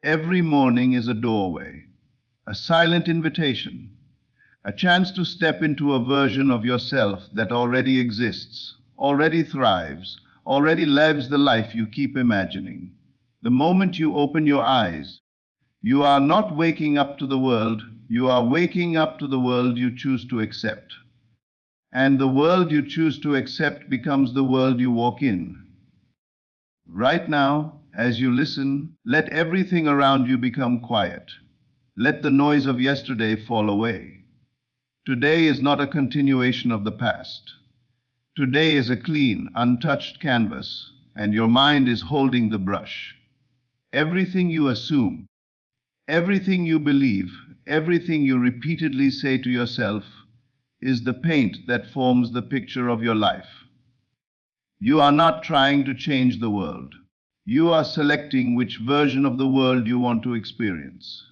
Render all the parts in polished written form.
Every morning is a doorway, a silent invitation, a chance to step into a version of yourself that already exists, already thrives, already lives the life you keep imagining. The moment you open your eyes, you are not waking up to the world, you are waking up to the world you choose to accept. And the world you choose to accept becomes the world you walk in. Right now, as you listen, let everything around you become quiet. Let the noise of yesterday fall away. Today is not a continuation of the past. Today is a clean, untouched canvas, and your mind is holding the brush. Everything you assume, everything you believe, everything you repeatedly say to yourself is the paint that forms the picture of your life. You are not trying to change the world. You are selecting which version of the world you want to experience.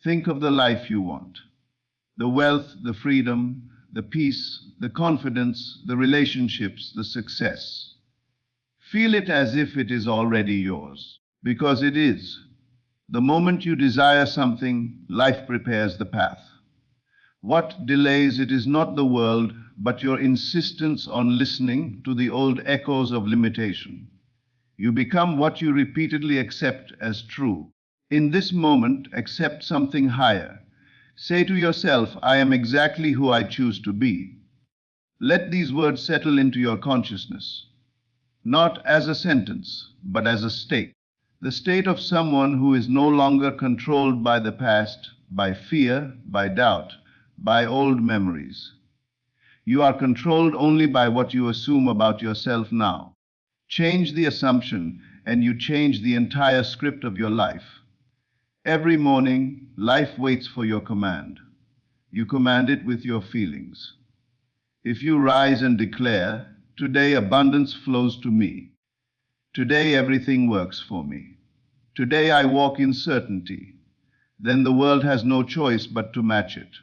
Think of the life you want. The wealth, the freedom, the peace, the confidence, the relationships, the success. Feel it as if it is already yours, because it is. The moment you desire something, life prepares the path. What delays it is not the world, but your insistence on listening to the old echoes of limitation. You become what you repeatedly accept as true. In this moment, accept something higher. Say to yourself, I am exactly who I choose to be. Let these words settle into your consciousness, not as a sentence, but as a state. The state of someone who is no longer controlled by the past, by fear, by doubt, by old memories. You are controlled only by what you assume about yourself now. Change the assumption, and you change the entire script of your life. Every morning, life waits for your command. You command it with your feelings. If you rise and declare, today abundance flows to me. Today everything works for me. Today I walk in certainty. Then the world has no choice but to match it.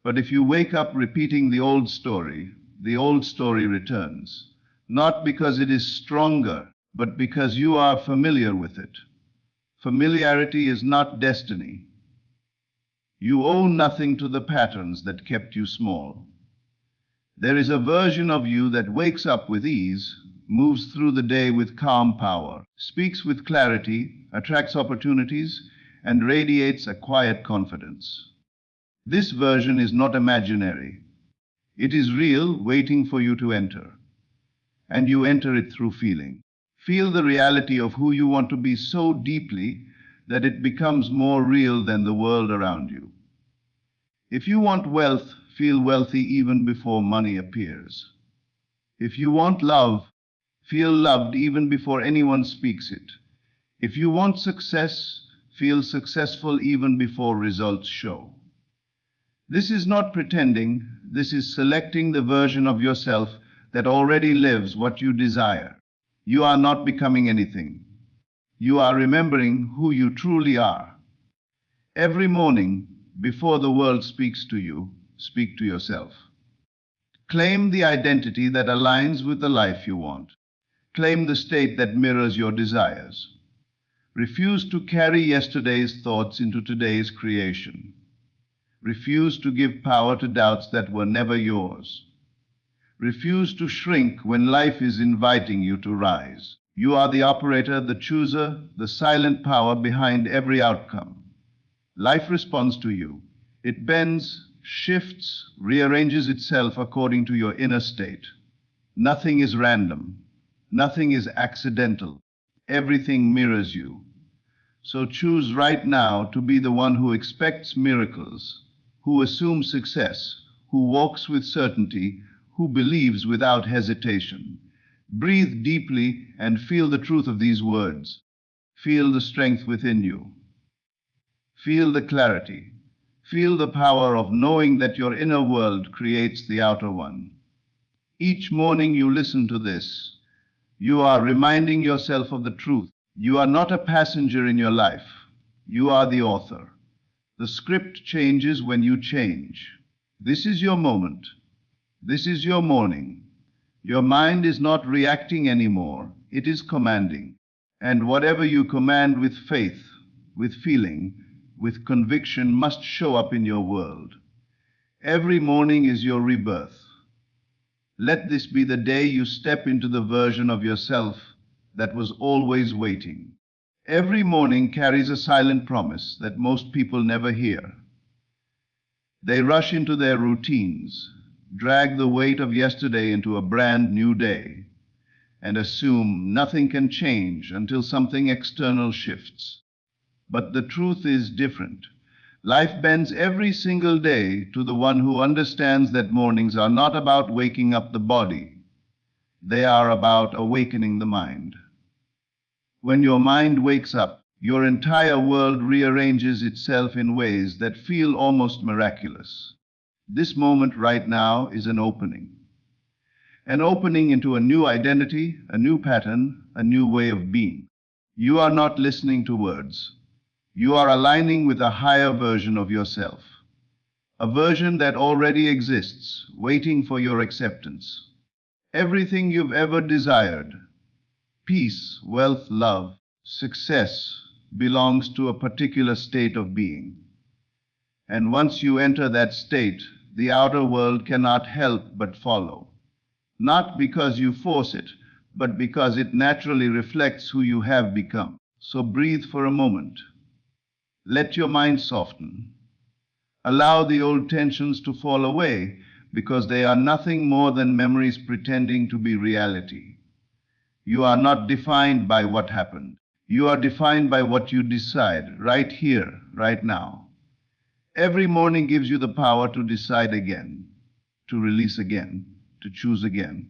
But if you wake up repeating the old story returns. Not because it is stronger, but because you are familiar with it. Familiarity is not destiny. You owe nothing to the patterns that kept you small. There is a version of you that wakes up with ease, moves through the day with calm power, speaks with clarity, attracts opportunities, and radiates a quiet confidence. This version is not imaginary. It is real, waiting for you to enter. And you enter it through feeling. Feel the reality of who you want to be so deeply that it becomes more real than the world around you. If you want wealth, feel wealthy even before money appears. If you want love, feel loved even before anyone speaks it. If you want success, feel successful even before results show. This is not pretending, this is selecting the version of yourself that already lives what you desire. You are not becoming anything. You are remembering who you truly are. Every morning, before the world speaks to you, speak to yourself. Claim the identity that aligns with the life you want. Claim the state that mirrors your desires. Refuse to carry yesterday's thoughts into today's creation. Refuse to give power to doubts that were never yours. Refuse to shrink when life is inviting you to rise. You are the operator, the chooser, the silent power behind every outcome. Life responds to you. It bends, shifts, rearranges itself according to your inner state. Nothing is random. Nothing is accidental. Everything mirrors you. So choose right now to be the one who expects miracles, who assumes success, who walks with certainty, who believes without hesitation. Breathe deeply and feel the truth of these words. Feel the strength within you. Feel the clarity. Feel the power of knowing that your inner world creates the outer one. Each morning you listen to this. You are reminding yourself of the truth. You are not a passenger in your life. You are the author. The script changes when you change. This is your moment. This is your morning. Your mind is not reacting anymore. It is commanding. And whatever you command with faith, with feeling, with conviction must show up in your world. Every morning is your rebirth. Let this be the day you step into the version of yourself that was always waiting. Every morning carries a silent promise that most people never hear. They rush into their routines, drag the weight of yesterday into a brand new day, and assume nothing can change until something external shifts. But the truth is different. Life bends every single day to the one who understands that mornings are not about waking up the body. They are about awakening the mind. When your mind wakes up, your entire world rearranges itself in ways that feel almost miraculous. This moment right now is an opening. An opening into a new identity, a new pattern, a new way of being. You are not listening to words. You are aligning with a higher version of yourself. A version that already exists, waiting for your acceptance. Everything you've ever desired, peace, wealth, love, success, belongs to a particular state of being. And once you enter that state, the outer world cannot help but follow. Not because you force it, but because it naturally reflects who you have become. So breathe for a moment. Let your mind soften. Allow the old tensions to fall away, because they are nothing more than memories pretending to be reality. You are not defined by what happened. You are defined by what you decide right here, right now. Every morning gives you the power to decide again, to release again, to choose again.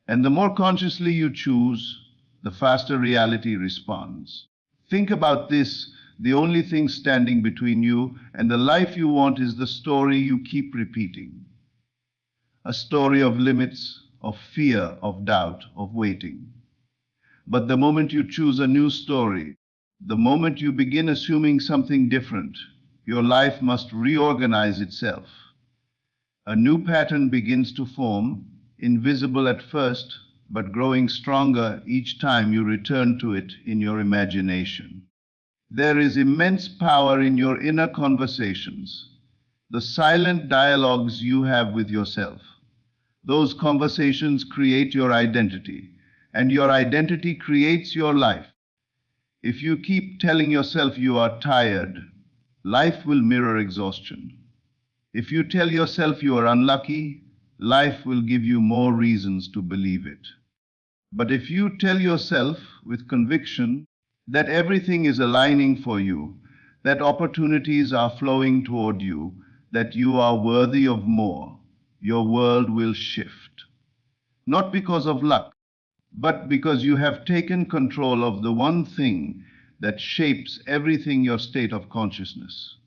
And the more consciously you choose, the faster reality responds. Think about this. The only thing standing between you and the life you want is the story you keep repeating. A story of limits, of fear, of doubt, of waiting. But the moment you choose a new story, the moment you begin assuming something different, your life must reorganize itself. A new pattern begins to form, invisible at first, but growing stronger each time you return to it in your imagination. There is immense power in your inner conversations, the silent dialogues you have with yourself. Those conversations create your identity, and your identity creates your life. If you keep telling yourself you are tired, life will mirror exhaustion. If you tell yourself you are unlucky, life will give you more reasons to believe it. But if you tell yourself with conviction that everything is aligning for you, that opportunities are flowing toward you, that you are worthy of more, your world will shift. Not because of luck, but because you have taken control of the one thing that shapes everything, your state of consciousness.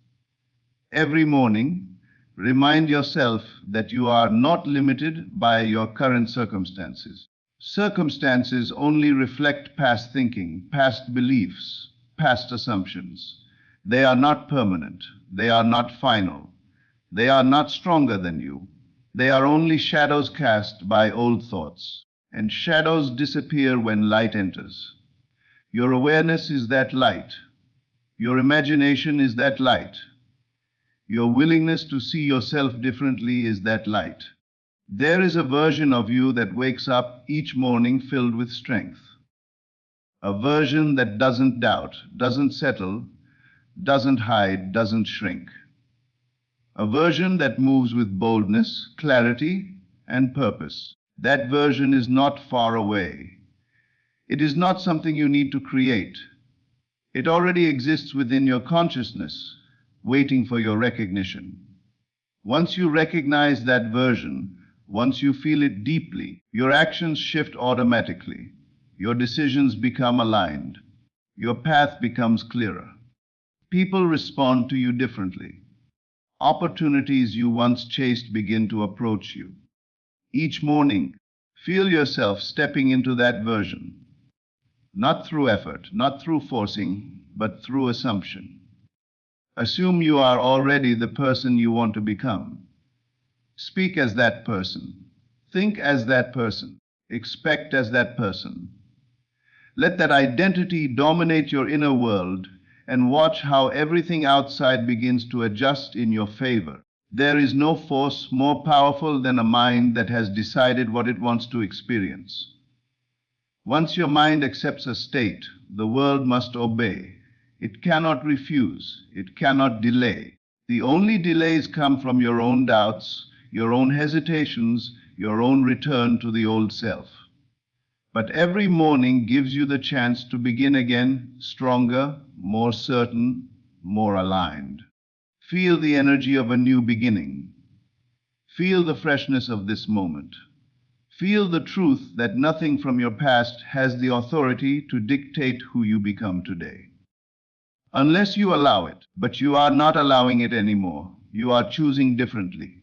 Every morning, remind yourself that you are not limited by your current circumstances. Circumstances only reflect past thinking, past beliefs, past assumptions. They are not permanent. They are not final. They are not stronger than you. They are only shadows cast by old thoughts. And shadows disappear when light enters. Your awareness is that light. Your imagination is that light. Your willingness to see yourself differently is that light. There is a version of you that wakes up each morning filled with strength. A version that doesn't doubt, doesn't settle, doesn't hide, doesn't shrink. A version that moves with boldness, clarity, and purpose. That version is not far away. It is not something you need to create. It already exists within your consciousness, waiting for your recognition. Once you recognize that version, once you feel it deeply, your actions shift automatically. Your decisions become aligned. Your path becomes clearer. People respond to you differently. Opportunities you once chased begin to approach you. Each morning, feel yourself stepping into that version. Not through effort, not through forcing, but through assumption. Assume you are already the person you want to become. Speak as that person. Think as that person. Expect as that person. Let that identity dominate your inner world and watch how everything outside begins to adjust in your favor. There is no force more powerful than a mind that has decided what it wants to experience. Once your mind accepts a state, the world must obey. It cannot refuse. It cannot delay. The only delays come from your own doubts, your own hesitations, your own return to the old self. But every morning gives you the chance to begin again, stronger, more certain, more aligned. Feel the energy of a new beginning. Feel the freshness of this moment. Feel the truth that nothing from your past has the authority to dictate who you become today. Unless you allow it, but you are not allowing it anymore. You are choosing differently.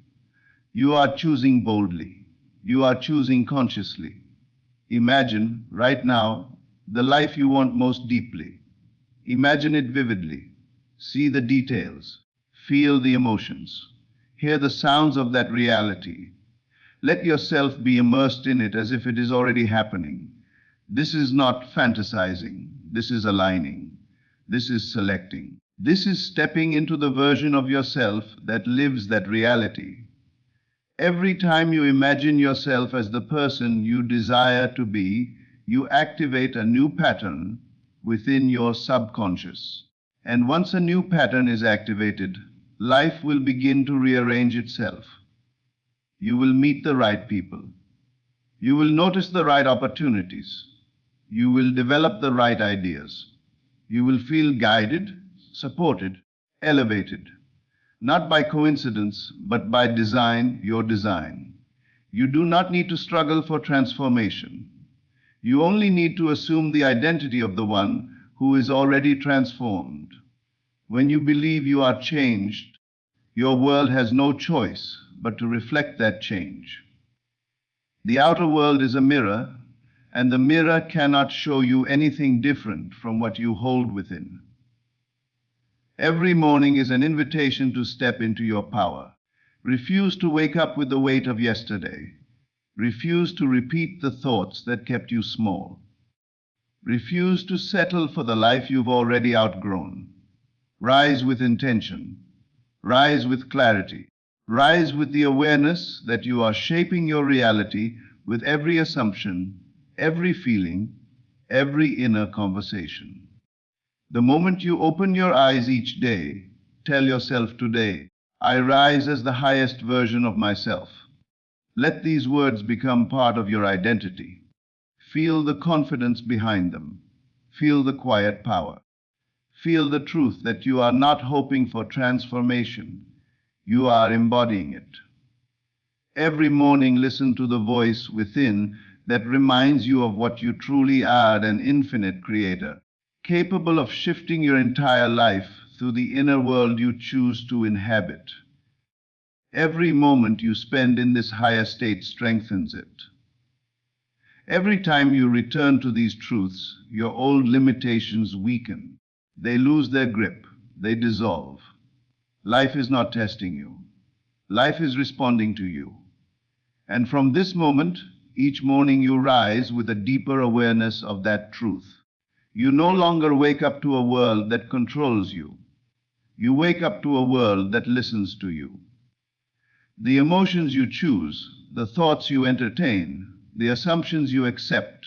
You are choosing boldly. You are choosing consciously. Imagine, right now, the life you want most deeply. Imagine it vividly. See the details. Feel the emotions. Hear the sounds of that reality. Let yourself be immersed in it as if it is already happening. This is not fantasizing. This is aligning. This is selecting. This is stepping into the version of yourself that lives that reality. Every time you imagine yourself as the person you desire to be, you activate a new pattern within your subconscious. And once a new pattern is activated, life will begin to rearrange itself. You will meet the right people. You will notice the right opportunities. You will develop the right ideas. You will feel guided, supported, elevated. Not by coincidence, but by design, your design. You do not need to struggle for transformation. You only need to assume the identity of the one who is already transformed. When you believe you are changed, your world has no choice but to reflect that change. The outer world is a mirror, and the mirror cannot show you anything different from what you hold within. Every morning is an invitation to step into your power. Refuse to wake up with the weight of yesterday. Refuse to repeat the thoughts that kept you small. Refuse to settle for the life you've already outgrown. Rise with intention. Rise with clarity. Rise with the awareness that you are shaping your reality with every assumption, every feeling, every inner conversation. The moment you open your eyes each day, tell yourself today, I rise as the highest version of myself. Let these words become part of your identity. Feel the confidence behind them. Feel the quiet power. Feel the truth that you are not hoping for transformation. You are embodying it. Every morning, listen to the voice within that reminds you of what you truly are, an infinite creator, capable of shifting your entire life through the inner world you choose to inhabit. Every moment you spend in this higher state strengthens it. Every time you return to these truths, your old limitations weaken. They lose their grip. They dissolve. Life is not testing you. Life is responding to you. And from this moment, each morning you rise with a deeper awareness of that truth. You no longer wake up to a world that controls you. You wake up to a world that listens to you. The emotions you choose, the thoughts you entertain, the assumptions you accept,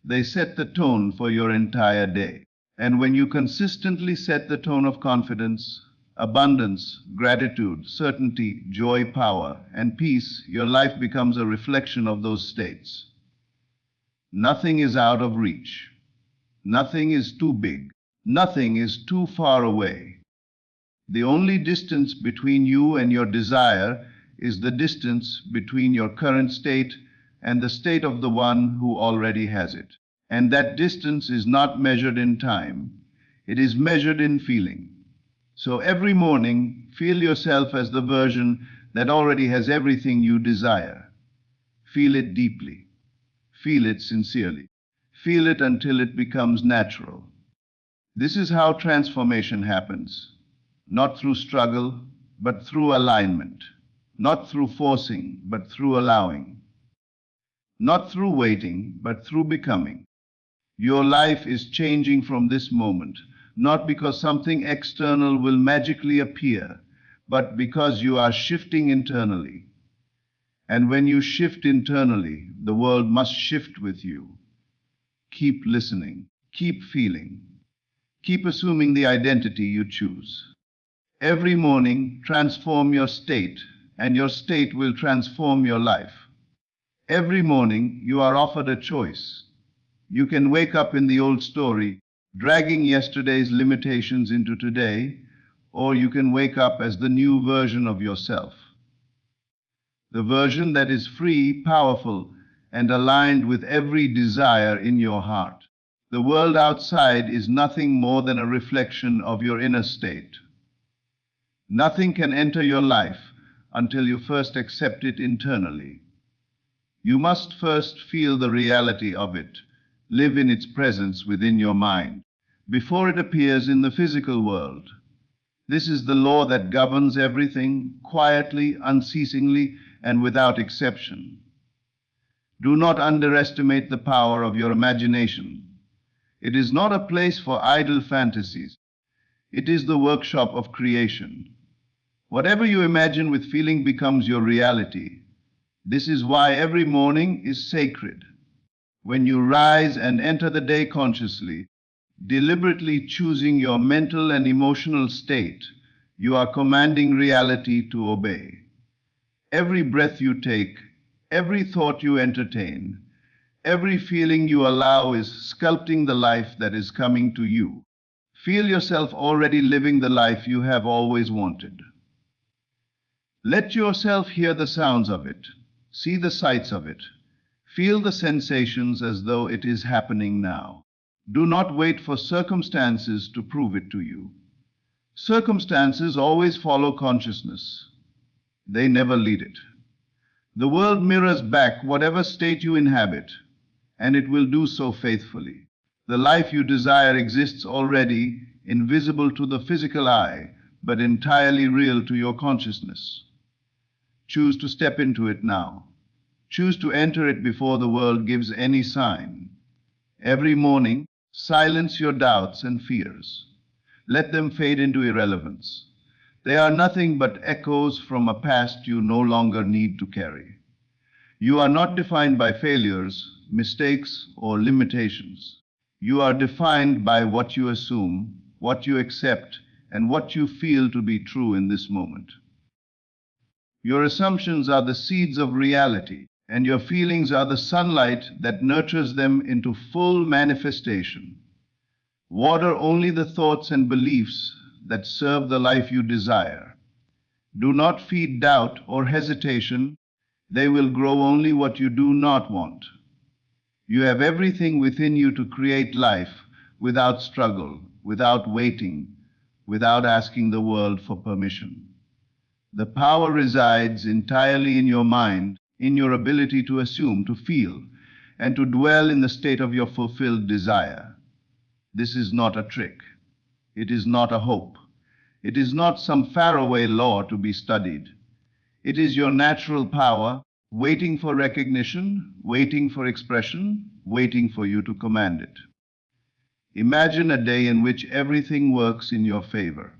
they set the tone for your entire day. And when you consistently set the tone of confidence, abundance, gratitude, certainty, joy, power, and peace, your life becomes a reflection of those states. Nothing is out of reach. Nothing is too big. Nothing is too far away. The only distance between you and your desire is the distance between your current state and the state of the one who already has it. And that distance is not measured in time. It is measured in feeling. So every morning, feel yourself as the version that already has everything you desire. Feel it deeply. Feel it sincerely. Feel it until it becomes natural. This is how transformation happens. Not through struggle, but through alignment. Not through forcing, but through allowing. Not through waiting, but through becoming. Your life is changing from this moment, not because something external will magically appear, but because you are shifting internally. And when you shift internally, the world must shift with you. Keep listening, keep feeling, keep assuming the identity you choose. Every morning, transform your state, and your state will transform your life. Every morning, you are offered a choice. You can wake up in the old story, dragging yesterday's limitations into today, or you can wake up as the new version of yourself. The version that is free, powerful, and aligned with every desire in your heart. The world outside is nothing more than a reflection of your inner state. Nothing can enter your life until you first accept it internally. You must first feel the reality of it, live in its presence within your mind, before it appears in the physical world. This is the law that governs everything, quietly, unceasingly, and without exception. Do not underestimate the power of your imagination. It is not a place for idle fantasies. It is the workshop of creation. Whatever you imagine with feeling becomes your reality. This is why every morning is sacred. When you rise and enter the day consciously, deliberately choosing your mental and emotional state, you are commanding reality to obey. Every breath you take, every thought you entertain, every feeling you allow is sculpting the life that is coming to you. Feel yourself already living the life you have always wanted. Let yourself hear the sounds of it, see the sights of it, feel the sensations as though it is happening now. Do not wait for circumstances to prove it to you. Circumstances always follow consciousness. They never lead it. The world mirrors back whatever state you inhabit, and it will do so faithfully. The life you desire exists already, invisible to the physical eye, but entirely real to your consciousness. Choose to step into it now. Choose to enter it before the world gives any sign. Every morning, silence your doubts and fears. Let them fade into irrelevance. They are nothing but echoes from a past you no longer need to carry. You are not defined by failures, mistakes, or limitations. You are defined by what you assume, what you accept, and what you feel to be true in this moment. Your assumptions are the seeds of reality, and your feelings are the sunlight that nurtures them into full manifestation. Water only the thoughts and beliefs that serve the life you desire. Do not feed doubt or hesitation. They will grow only what you do not want. You have everything within you to create life without struggle, without waiting, without asking the world for permission. The power resides entirely in your mind, in your ability to assume, to feel, and to dwell in the state of your fulfilled desire. This is not a trick. It is not a hope. It is not some faraway law to be studied. It is your natural power, waiting for recognition, waiting for expression, waiting for you to command it. Imagine a day in which everything works in your favor.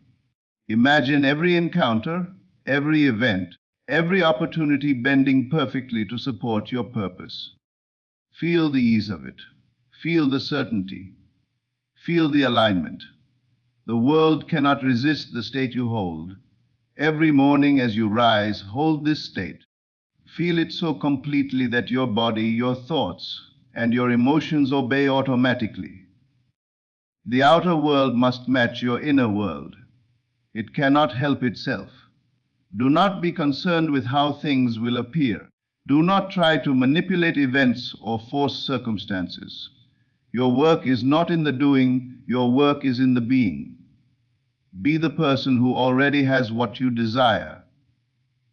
Imagine every encounter, every event, every opportunity bending perfectly to support your purpose. Feel the ease of it. Feel the certainty. Feel the alignment. The world cannot resist the state you hold. Every morning as you rise, hold this state. Feel it so completely that your body, your thoughts, and your emotions obey automatically. The outer world must match your inner world. It cannot help itself. Do not be concerned with how things will appear. Do not try to manipulate events or force circumstances. Your work is not in the doing, your work is in the being. Be the person who already has what you desire.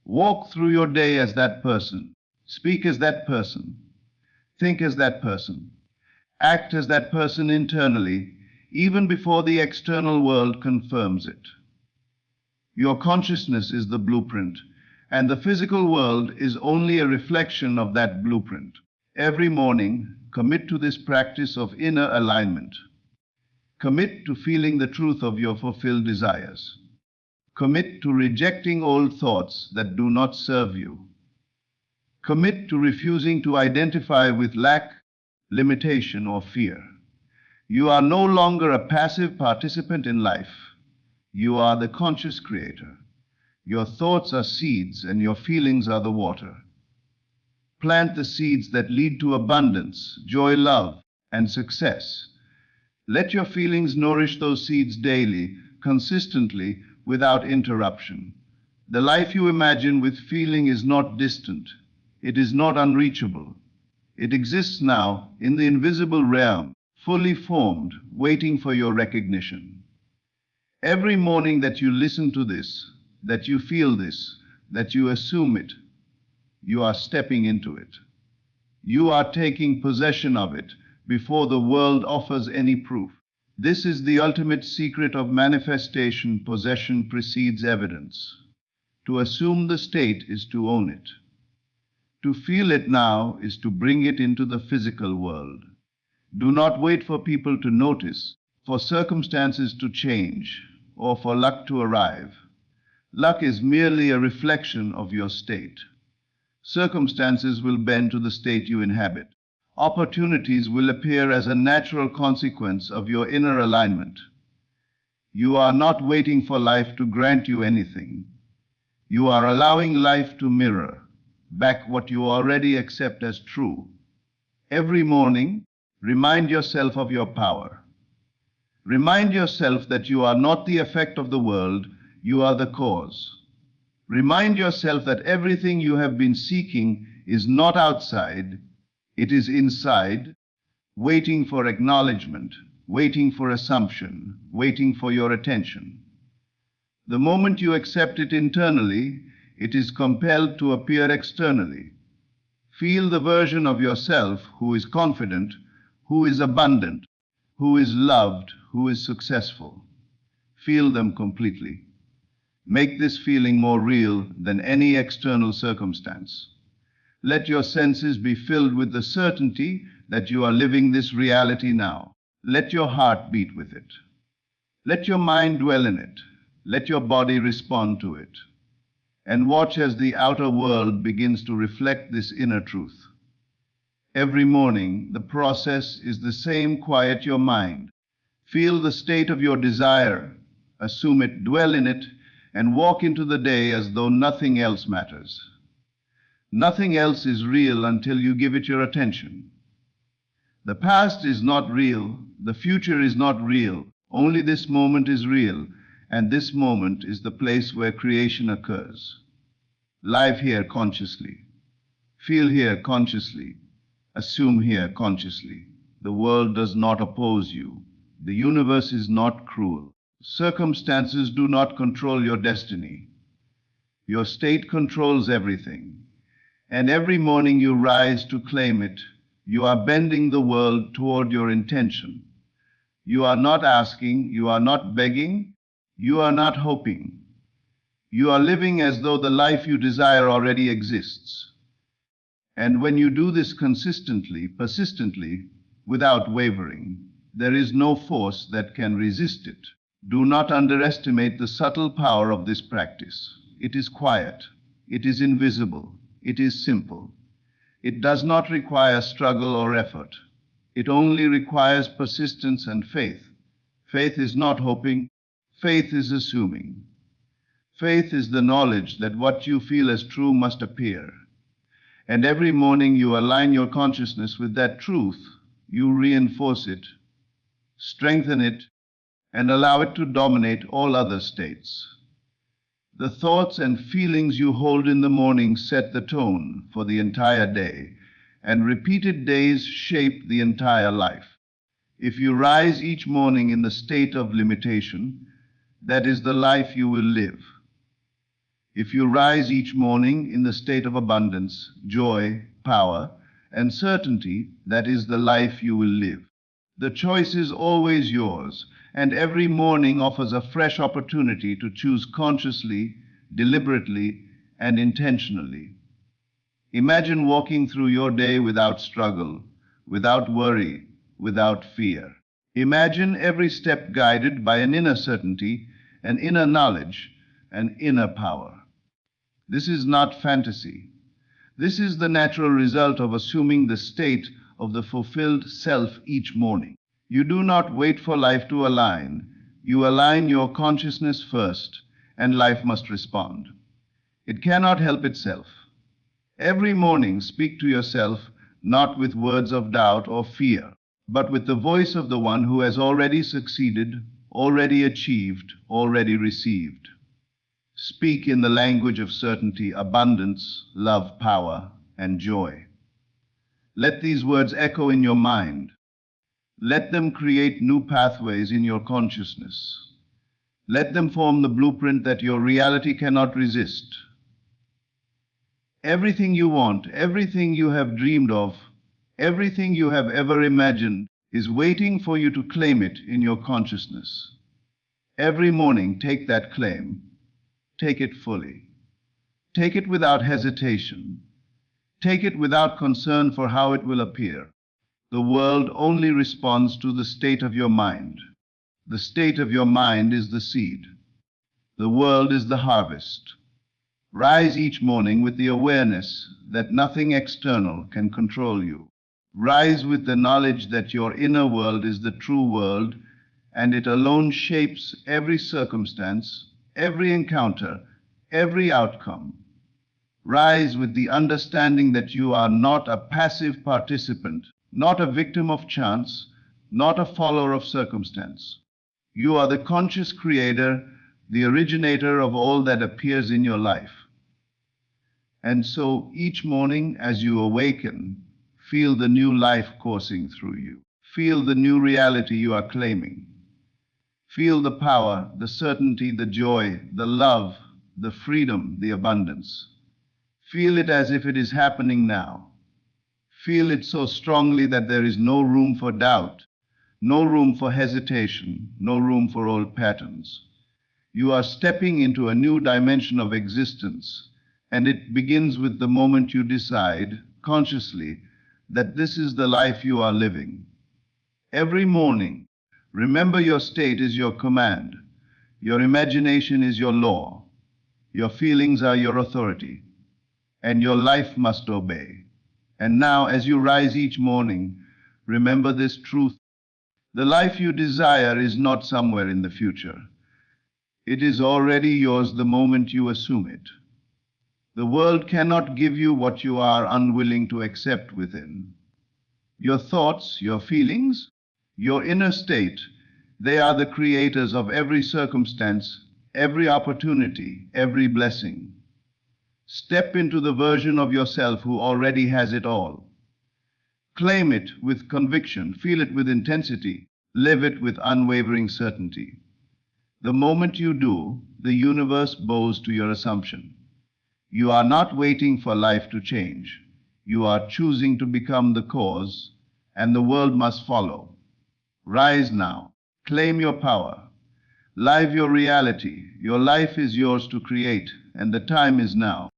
Walk through your day as that person. Speak as that person. Think as that person. Act as that person internally, even before the external world confirms it. Your consciousness is the blueprint, and the physical world is only a reflection of that blueprint. Every morning, commit to this practice of inner alignment. Commit to feeling the truth of your fulfilled desires. Commit to rejecting old thoughts that do not serve you. Commit to refusing to identify with lack, limitation, or fear. You are no longer a passive participant in life. You are the conscious creator. Your thoughts are seeds and your feelings are the water. Plant the seeds that lead to abundance, joy, love, and success. Let your feelings nourish those seeds daily, consistently, without interruption. The life you imagine with feeling is not distant. It is not unreachable. It exists now in the invisible realm, fully formed, waiting for your recognition. Every morning that you listen to this, that you feel this, that you assume it, you are stepping into it. You are taking possession of it before the world offers any proof. This is the ultimate secret of manifestation. Possession precedes evidence. To assume the state is to own it. To feel it now is to bring it into the physical world. Do not wait for people to notice, for circumstances to change, or for luck to arrive. Luck is merely a reflection of your state. Circumstances will bend to the state you inhabit. Opportunities will appear as a natural consequence of your inner alignment. You are not waiting for life to grant you anything. You are allowing life to mirror back what you already accept as true. Every morning, remind yourself of your power. Remind yourself that you are not the effect of the world, you are the cause. Remind yourself that everything you have been seeking is not outside, it is inside, waiting for acknowledgement, waiting for assumption, waiting for your attention. The moment you accept it internally, it is compelled to appear externally. Feel the version of yourself who is confident, who is abundant, who is loved, who is successful. Feel them completely. Make this feeling more real than any external circumstance. Let your senses be filled with the certainty that you are living this reality now. Let your heart beat with it. Let your mind dwell in it. Let your body respond to it. And watch as the outer world begins to reflect this inner truth. Every morning, the process is the same. Quiet your mind. Feel the state of your desire. Assume it, dwell in it, and walk into the day as though nothing else matters. Nothing else is real until you give it your attention. The past is not real. The future is not real. Only this moment is real, and this moment is the place where creation occurs. Live here consciously. Feel here consciously. Assume here consciously. The world does not oppose you. The universe is not cruel. Circumstances do not control your destiny. Your state controls everything. And every morning you rise to claim it, you are bending the world toward your intention. You are not asking, you are not begging, you are not hoping. You are living as though the life you desire already exists. And when you do this consistently, persistently, without wavering, there is no force that can resist it. Do not underestimate the subtle power of this practice. It is quiet. It is invisible. It is simple. It does not require struggle or effort. It only requires persistence and faith. Faith is not hoping. Faith is assuming. Faith is the knowledge that what you feel as true must appear. And every morning you align your consciousness with that truth. You reinforce it, strengthen it, and allow it to dominate all other states. The thoughts and feelings you hold in the morning set the tone for the entire day, and repeated days shape the entire life. If you rise each morning in the state of limitation, that is the life you will live. If you rise each morning in the state of abundance, joy, power, and certainty, that is the life you will live. The choice is always yours, and every morning offers a fresh opportunity to choose consciously, deliberately, and intentionally. Imagine walking through your day without struggle, without worry, without fear. Imagine every step guided by an inner certainty, an inner knowledge, an inner power. This is not fantasy. This is the natural result of assuming the state of the fulfilled self each morning. You do not wait for life to align. You align your consciousness first, and life must respond. It cannot help itself. Every morning, speak to yourself not with words of doubt or fear, but with the voice of the one who has already succeeded, already achieved, already received. Speak in the language of certainty, abundance, love, power, and joy. Let these words echo in your mind. Let them create new pathways in your consciousness. Let them form the blueprint that your reality cannot resist. Everything you want, everything you have dreamed of, everything you have ever imagined is waiting for you to claim it in your consciousness. Every morning, take that claim. Take it fully. Take it without hesitation. Take it without concern for how it will appear. The world only responds to the state of your mind. The state of your mind is the seed. The world is the harvest. Rise each morning with the awareness that nothing external can control you. Rise with the knowledge that your inner world is the true world, and it alone shapes every circumstance, every encounter, every outcome. Rise with the understanding that you are not a passive participant, not a victim of chance, not a follower of circumstance. You are the conscious creator, the originator of all that appears in your life. And so each morning as you awaken, feel the new life coursing through you. Feel the new reality you are claiming. Feel the power, the certainty, the joy, the love, the freedom, the abundance. Feel it as if it is happening now. Feel it so strongly that there is no room for doubt, no room for hesitation, no room for old patterns. You are stepping into a new dimension of existence, and it begins with the moment you decide, consciously, that this is the life you are living. Every morning, remember your state is your command, your imagination is your law, your feelings are your authority, and your life must obey. And now, as you rise each morning, remember this truth. The life you desire is not somewhere in the future. It is already yours the moment you assume it. The world cannot give you what you are unwilling to accept within. Your thoughts, your feelings, your inner state, they are the creators of every circumstance, every opportunity, every blessing. Step into the version of yourself who already has it all. Claim it with conviction, feel it with intensity, live it with unwavering certainty. The moment you do, the universe bows to your assumption. You are not waiting for life to change. You are choosing to become the cause, and the world must follow. Rise now. Claim your power. Live your reality. Your life is yours to create, and the time is now.